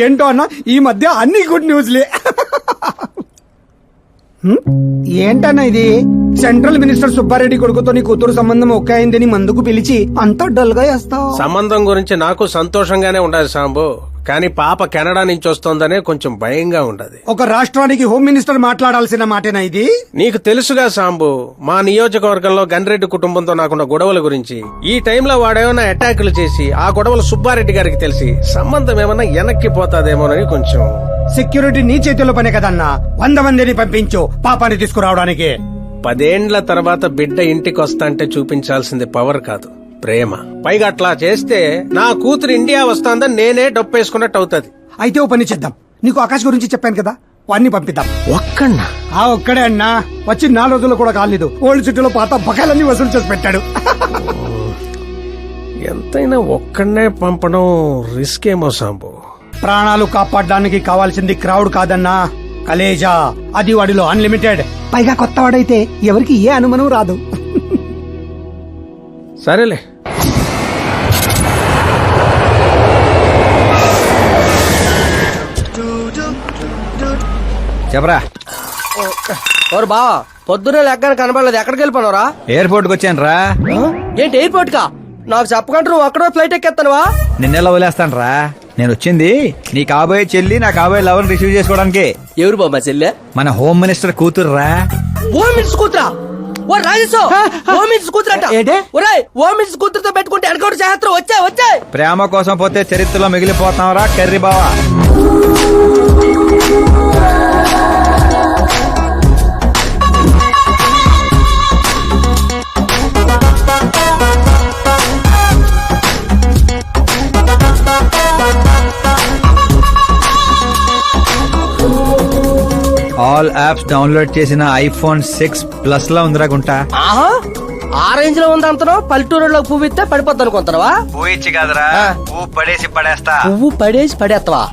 ఏంటో అన్న ఈ మధ్య అన్ని గుడ్ న్యూస్లే. ఏంటన్నా ఇది? సెంట్రల్ మినిస్టర్ సుబ్బారెడ్డి కొడుకుతో నీ కూతురు సంబంధం ఒకే అయిందని మందుకు పిలిచి అంతా డల్ గా వేస్తావు. సంబంధం గురించి నాకు సంతోషంగానే ఉండదు సాంబు, కానీ పాప కెనడా నుంచి వస్తోందనే కొంచెం భయంగా ఉండదు. ఒక రాష్ట్రానికి హోమ్ మినిస్టర్ మాట్లాడాల్సిన మాటేనా ఇది? నీకు తెలుసుగా సాంబు, మా నియోజకవర్గంలో గన్రెడ్డి కుటుంబంతో నాకున్న గొడవల గురించి. ఈ టైంలో వాడేమన్నా అటాకులు చేసి ఆ గొడవలు సుబ్బారెడ్డి గారికి తెలిసి సంబంధం ఏమన్నా వెనక్కి పోతాదేమోనని కొంచెం. సెక్యూరిటీ నీ చేతిలో పనే కదన్నా, 100 మందిని పంపించు పాపాన్ని తీసుకురావడానికి. 10 ఏండ్ల తర్వాత బిడ్డ ఇంటికి వస్తాంటే చూపించాల్సింది పవర్ కాదు, ప్రేమ. పైగా అట్లా చేస్తే నా కూతురు ఇండియా వస్తాందని నేనే డప్పేసుకున్నట్టు అవుతుంది. అయితే ఓ పని చేద్దాం, నీకు ఆకాశ్ గురించి చెప్పాను కదా, వాడిని పంపిద్దాం. ఒక్కన్నా? ఆ ఒక్కడే అన్నా, వచ్చి 4 రోజులు కూడా కాలేదు, ఓల్డ్ సిటీలో పాత బకాయిలన్నీ వసూలు చేసి పెట్టాడు. ఎంతైనా ఒక్కడనే పంపడం రిస్క్ ఏమో సాంబు. ప్రాణాలు కాపాడడానికి కావాల్సింది క్రౌడ్ కాదన్నా, కలేజా. అది వాడిలో అన్లిమిటెడ్. పైగా కొత్త వాడైతే ఎవరికి ఏ అనుమానం రాదు. సరేలే. చెప్పరా. ఓరు బావా, పొద్దునే లెక్కన కనబడలేదు, ఎక్కడికి వెళ్ళిపోనరా? ఎయిర్పోర్ట్ కి వచ్చాను రా. ఏంటి ఎయిర్పోర్ట్ కా? నాకు చెప్పకుండా నువ్వు అక్కడ ఫ్లైట్ ఎక్కేస్తానువా? నిన్నెలా వదిలేస్తాను రా. నేను వచ్చింది నీ కాబోయే చెల్లి నా కాబోయే లవర్ రిసీవ్ చేసుకోవడానికి. ఎవరు బాబా చెల్లె? మన హోమ్ మినిస్టర్ కూతురు రా. హోమ్ మినిస్టర్ కూతురా? ఓ రాజేశో, హోమ్ మినిస్టర్ కూతురట. ఒరేయ్, హోమ్ మినిస్టర్ కూతురుతో పెట్టుకుంటే ఎడగొడు చేస్తారు. వచ్చాయి. ప్రేమ కోసం పోతే చరిత్రలో మిగిలిపోతాం రా కర్రీ బావా. ఆల్ యాప్స్ డౌన్లోడ్ చేసిన ఐఫోన్ 6 ప్లస్ లా ఉందిరా గుంట. ఆహా, ఆ రేంజ్ లో ఉంది అంతనో. పల్లెటూరులో పువ్వు ఇస్తే పడిపోద్ది అనుకుంటున్నావా? పోయిచ్చి కాదరా, పువ్వు పడేసి పడేస్తా. పువ్వు పడేసి పడేస్తావా?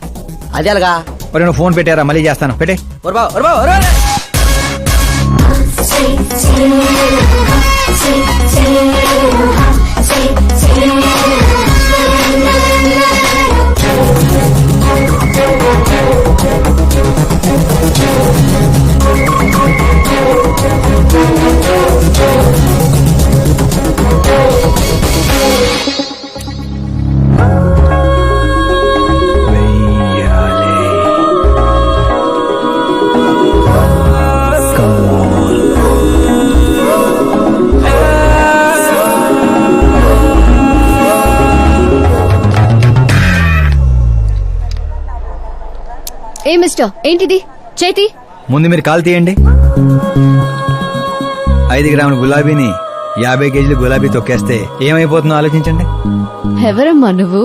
అది అలాగా. నువ్వు ఫోన్ పెట్టారా, మళ్ళీ చేస్తాను. పెట్టే. ఏ మిస్టర్, ఏంటిది? చేతి ముందు మీరు కాల్ తీయండి. 5 గ్రాముల గులాబీని 50 కేజీలు గులాబీ తొక్కేస్తే ఏమైపోతుందో ఆలోచించండి. ఎవరమ్మా నువ్వు?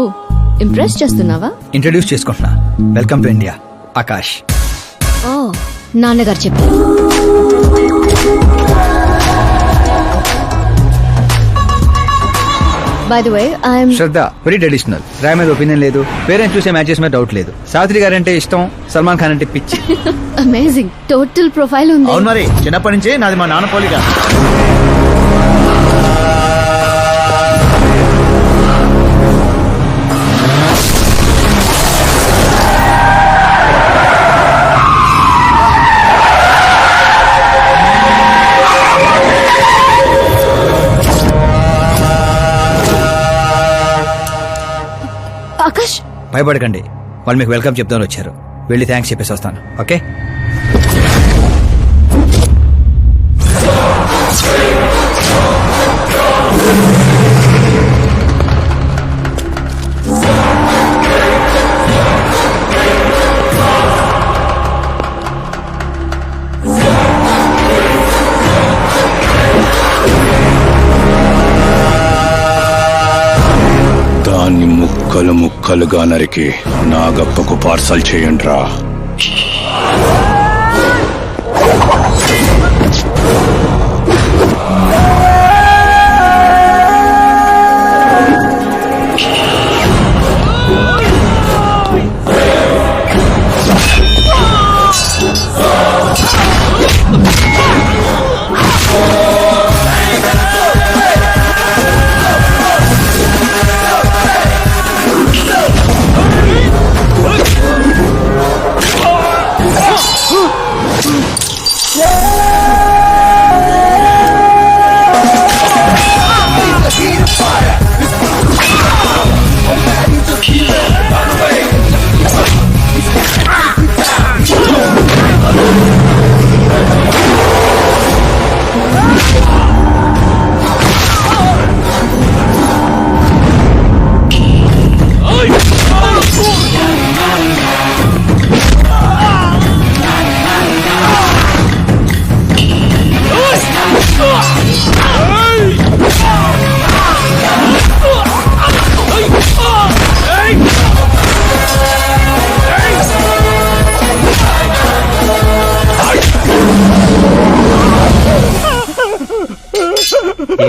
ఇంప్రెస్ చేస్తున్నావా? ఇంట్రడ్యూస్ చేసుకుంటున్నా. Welcome to India, Akash. ఓ, నాన్నగారు చెప్పారు. By the way, I'm Shraddha. Very traditional. Rai మీద ఒపీనియన్ లేదు, పేరెంట్స్ చూసే మ్యాచెస్ మీద డౌట్ లేదు. సావిత్రి గారు అంటే ఇష్టం, సల్మాన్ ఖాన్ అంటే పిచ్చి. అమేజింగ్, టోటల్ ప్రొఫైల్ ఉంది. అవును మరి, చిన్నప్పటి నుంచే నాది మా నాన్న పోలిక. ఆకాష్, భయపడకండి, వాళ్ళు మీకు వెల్కమ్ చెప్తాను వచ్చారు. వెళ్ళి థ్యాంక్స్ చెప్పేసి వస్తాను. ఓకే. దాన్ని ముక్కలు ముక్కలుగా నరికి నాగప్పకు పార్సల్ చేయండి రా.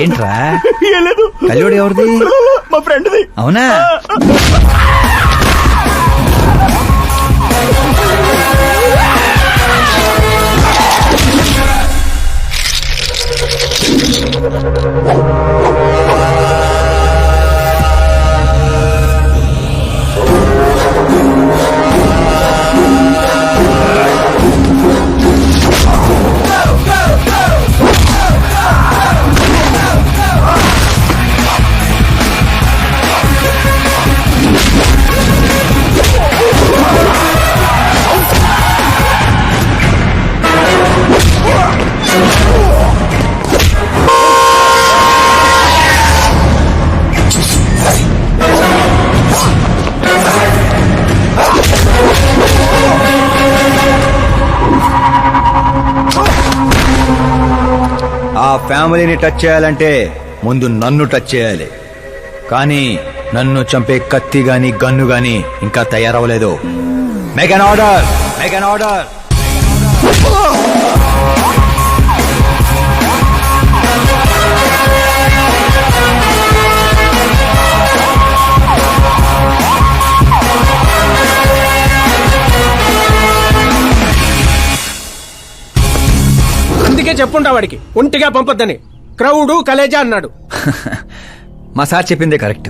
ఏంట్రా కల్లుడు ఎవరిది? మా ఫ్రెండ్ది. అవునా? ఆ ఫ్యామిలీని టచ్ చేయాలంటే ముందు నన్ను టచ్ చేయాలి. కానీ నన్ను చంపే కత్తి గాని గన్ను గాని ఇంకా తయారవలేదు. Make an order, make an order. అందుకే చెప్పుంటా వాడికి ఒంటిగా పంపొద్దని. క్రౌడు కలేజా అన్నాడు. మా సార్ చెప్పిందే కరెక్ట్.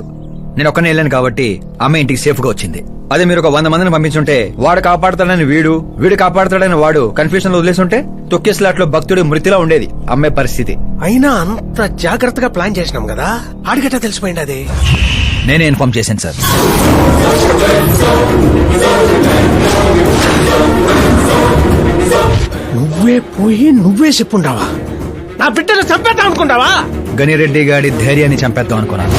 నేను ఒక్కనే వెళ్ళాను కాబట్టి అమ్మ ఇంటికి సేఫ్ గా వచ్చింది. అదే మీరు ఒక 100 మందిని పంపించుంటే వాడు కాపాడతాడని వీడు కాపాడతాడని వాడు కన్ఫ్యూజన్ లో వదిలేసుంటే తొక్కేస్లాట్లో భక్తుడి మృతిలా ఉండేది అమ్మాయి పరిస్థితి. అయినా అంత జాగ్రత్తగా ప్లాన్ చేసినాం కదా, ఆడిగట్టా తెలిసిపోయింది అది. నేనే ఇన్ఫార్మ్ చేశాను సార్. నువ్వే పోయి నువ్వే చెప్పుంటావా? నా బిడ్డను చంపేద్దాం అనుకుంటావా? గనిరెడ్డి గాడి ధైర్యాన్ని చంపేద్దాం అనుకున్నాను.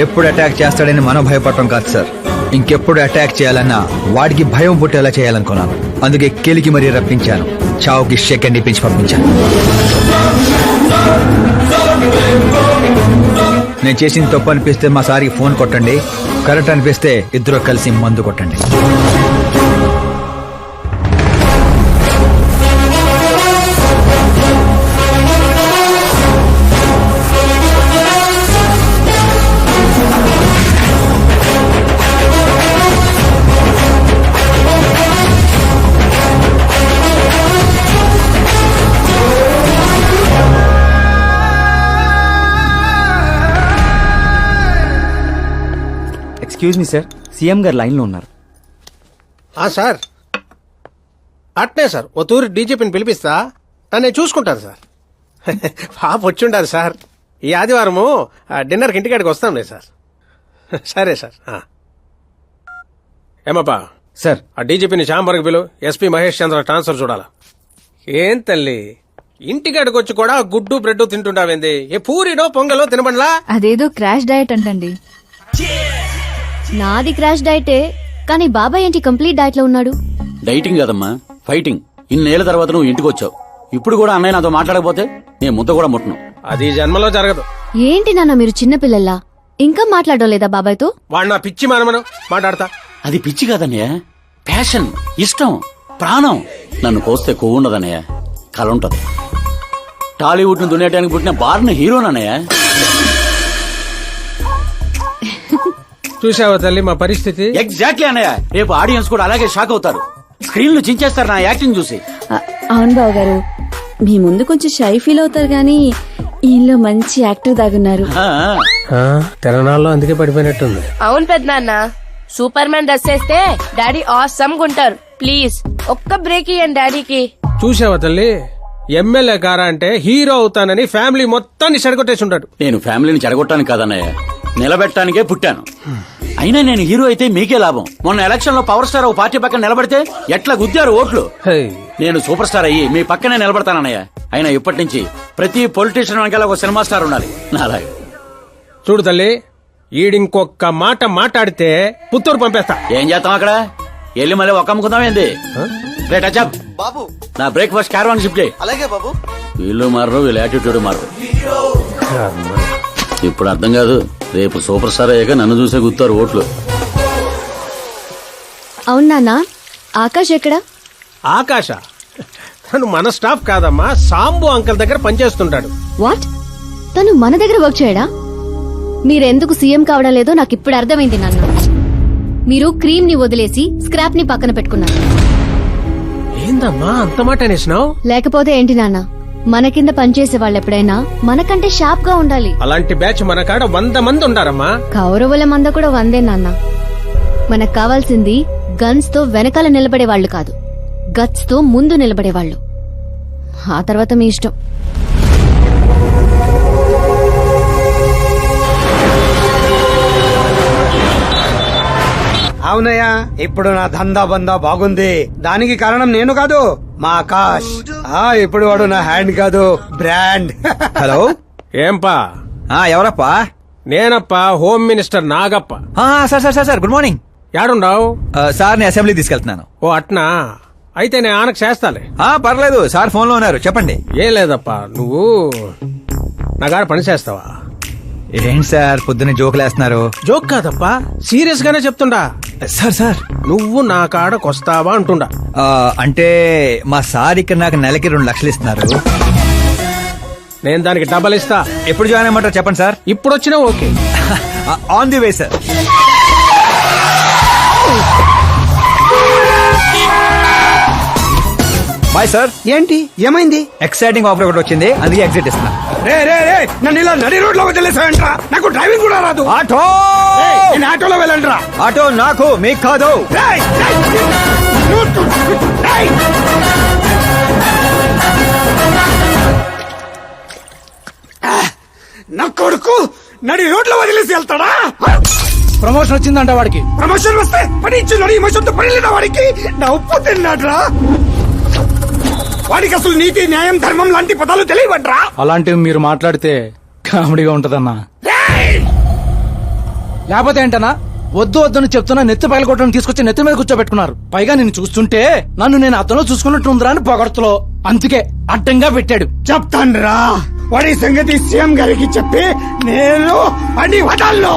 ఎప్పుడు అటాక్ చేస్తాడని మనం భయపడటం కాదు సార్, ఇంకెప్పుడు అటాక్ చేయాలన్నా వాడికి భయం పుట్టేలా చేయాలనుకున్నాను. అందుకే కెలికి మరీ రప్పించాను. చావుకి సెకండ్ ఇప్పించి పంపించాను. నేను చేసిన తప్పు అనిపిస్తే మా సారికి ఫోన్ కొట్టండి, కరెక్ట్ అనిపిస్తే ఇద్దరు కలిసి మందు కొట్టండి. ఎక్స్క్యూజ్ మీ సార్, సీఎం గారు లైన్ లో ఉన్నారు. సార్ అట్నే సార్, ఓ తూరి డీజీపీని పిలిపిస్తా, నన్ను చూసుకుంటాను సార్. పాప వచ్చిండారు సార్. ఈ ఆదివారము డిన్నర్కి ఇంటికాడికి వస్తాంలే సార్. సరే సార్. ఏమప్పా సార్, ఆ డీజీపీని చాంబర్కి పిలు, ఎస్పీ మహేష్ చంద్ర ట్రాన్స్ఫర్ చూడాలా. ఏం తల్లి ఇంటికాడికి వచ్చి కూడా గుడ్డు బ్రెడ్ తింటుంటావేంది? ఏ పూరినో పొంగలో తినబండ్లా? అదేదో క్రాష్ డయట్ అంటండి. నాది క్రాష్ డయటే, కానీ బాబాయ్ ఏంటి కంప్లీట్ డయట్ లో ఉన్నాడు? డైటింగ్ కదమ్మా, ఫైటింగ్. ఇన్నేళ్ల తర్వాత నువ్వు ఇంటికి వచ్చావు. ఇప్పుడు కూడా అన్నయ్య నాతో మాట్లాడకపోతే నేను ముద్ద కూడా ముట్టను. అది జన్మలో జరగదు. ఏంటి నాన్న మీరు చిన్న పిల్లల్లా ఇంకా మాట్లాడలేదా బాబాయ్తో? వాడు నా పిచ్చి మనమను మాట్లాడతా. అది పిచ్చి కాదన్నయ్య, ప్యాషన్, ఇష్టం, ప్రాణం. నన్ను కోస్తే కొవ్వు ఉండదన్నయ్య, కళ ఉంటది. టాలీవుడ్ ను దున్నేయడానికి పుట్టిన బార్న హీరోనన్నయ్య. చూసావా తల్లి మా పరిస్థితి? ఎగ్జాక్ట్లీ అన్నయ్య. రేపు ఆడియన్స్ కూడా అలాగే షాక్ అవుతారు. స్క్రీన్ లో చించేస్తారు నా యాక్టింగ్ చూసి. అవును బావ గారు, మీ ముందు కొంచెం షై ఫీల్ అవుతారు గానీ ఈయనలో మంచి యాక్టర్ దాగున్నారు. తెలంగాణలో అందుకే పడిపోయినట్టుంది. అవును పెద్దనాన్న, సూపర్ మ్యాన్ డ్రెస్ వేస్తే డాడీ ఆసమ్ గుంటారు. ప్లీజ్ ఒక్క బ్రేక్ ఇయ్యండి డాడీకి. చూసావా తల్లి, ఎమ్మెల్యే కారా అంటే హీరో అవుతానని ఫ్యామిలీ మొత్తాన్ని చెడగొట్టేసి ఉంటాడు. నేను ఫ్యామిలీని చెడగొట్టాను కాదన్నయ్య, నిలబెట్టడానికే పుట్టాను. అయినా నేను హీరో అయితే మీకే లాభం. మొన్న ఎలక్షన్ లో పవర్ స్టార్ ఒక పార్టీ పక్కన నిలబడితే ఎట్లా గుద్దారు ఓట్లు. నేను సూపర్ స్టార్ అయ్యి మీ పక్కనే నిలబడతానన్నయ్య. అయినా ఇప్పటి నుంచి ప్రతి పొలిటీషియన్ వెనకాల ఒక సినిమా స్టార్ ఉండాలి నాలాగే. చూడు తల్లి, ఈడింకొక్క మాట మాట్లాడితే పుత్తూరు పంపేస్తా. ఏం చేస్తాం అక్కడ? వెళ్ళి మళ్ళీ ఒక్క అమ్ముకుందాం ఏంది? బాబు నా బ్రేక్ఫాస్ట్ క్యారవాన్ షిఫ్ట్ చేయి. అలాగే బాబు. వీళ్ళు మారరు, వీళ్ళ యాటిట్యూడ్ మారరు. ఇప్పుడు అర్థం కాదు, రేపు సూపర్ స్టార్ అయ్యాక నన్ను చూసే గుర్తారు ఓట్లు. అవును నాన్న, ఆకాష్ ఎక్కడా? ఆకాశ తను మన స్టాఫ్ కాదమ్మా, సాంబు అంకల్ దగ్గర పనిచేస్తుంటాడు. వాట్? తను మన దగ్గర వర్క్ చేయడా? మీరెందుకు సీఎం కావడం లేదో నాకు ఇప్పుడు అర్థమైంది నాన్న. మీరు క్రీమ్ ని వదిలేసి స్క్రాప్ ని పక్కన పెట్టుకున్నారు. ఏందమ్మా అంత మాట అనేసినావు? లేకపోతే ఏంటి నాన్న, మన కింద పనిచేసే వాళ్ళు ఎప్పుడైనా మనకంటే షార్ప్ గా ఉండాలి. అలాంటి బ్యాచ్ మన కాడ 100 మంది ఉండారమ్మా. కౌరవుల మంద కూడా 100 నాన్న. మనకు కావాల్సింది గన్స్ తో వెనకాల నిలబడే వాళ్ళు కాదు, గట్స్ తో ముందు నిలబడే వాళ్ళు. ఆ తర్వాత మీ ఇష్టం. అవునయ్యా, ఇప్పుడు నా దందా బందా బాగుంది. దానికి కారణం నేను కాదు, మా ఆకాష్. ఇప్పుడు వాడు నా హ్యాండ్ కాదు, బ్రాండ్. హలో. ఏంపా? ఎవరప్పా? నేనప్పా, home minister Nagappa. Sir sir sir sir, good morning. యాడుండావు? సార్ ని అసెంబ్లీ తీసుకెళ్తున్నాను. ఓ అట్నా, అయితే నేను ఆనకు చేస్తాలే. పర్లేదు సార్, ఫోన్ లో ఉన్నారు, చెప్పండి. ఏం లేదప్పా, నువ్వు నా కాడ పని చేస్తావా? ఏంటి సార్ పొద్దున్నే జోకులేస్తున్నారు? జోక్ కాదప్పా, సీరియస్ గానే చెప్తుండా. సార్ సార్, నువ్వు నా కాడకొస్తావా అంటుండా. అంటే మా సార్ ఇక్కడ నాకు నెలకి 2 లక్షలు ఇస్తున్నారు. నేను దానికి డబల్ ఇస్తా. ఎప్పుడు జాయిన్ అయ్యమంటారు చెప్పండి సార్. ఇప్పుడు వచ్చినా okay. On the way sir. Bye sir. ఏంటి ఏమైంది? ఎక్సైటింగ్ ఆఫర్ ఒకటి వచ్చింది, అందుకే ఎగ్జిట్ ఇస్తున్నా. రే రే రే, నన్ను ఇలా నడి రోడ్ లో వదిలేసాయంట్రా. నాకు డ్రైవింగ్ కూడా రాదు. ఆటో. నేను ఆటోలో వెళ్ళండిరా. ఆటో నాకు, మీకు కాదు. నా కొడుకు నడి రోడ్లో వదిలేసి వెళ్తాడా? ప్రమోషన్ వచ్చిందంట వాడికి. ప్రమోషన్ వస్తే పని ఇచ్చిన ఇమోషన్ తో పని లేదా వాడికి? నా ఉప్పు తిన్నాడ్రా. వాడికి అసలు నీతి న్యాయం ధర్మం లాంటి పదాలు తెలియవడ్రా. అలాంటివి మీరు మాట్లాడితే కామెడీగా ఉంటదన్నా. లేకపోతే ఏంటన్నా, వద్దు వద్దని చెప్తున్నా నెత్తి పగల కొట్టడం తీసుకొచ్చి నెత్తి మీద కూర్చోబెట్టుకున్నారు. పైగా నేను చూస్తుంటే నన్ను నేను అతను చూసుకున్నట్టుందిరా అని పొగడతలో, అందుకే అడ్డంగా పెట్టాడు. చెప్తాన్రా, వాడి సంగతి సీఎం గారికి చెప్పి నేను అని వదల్లో.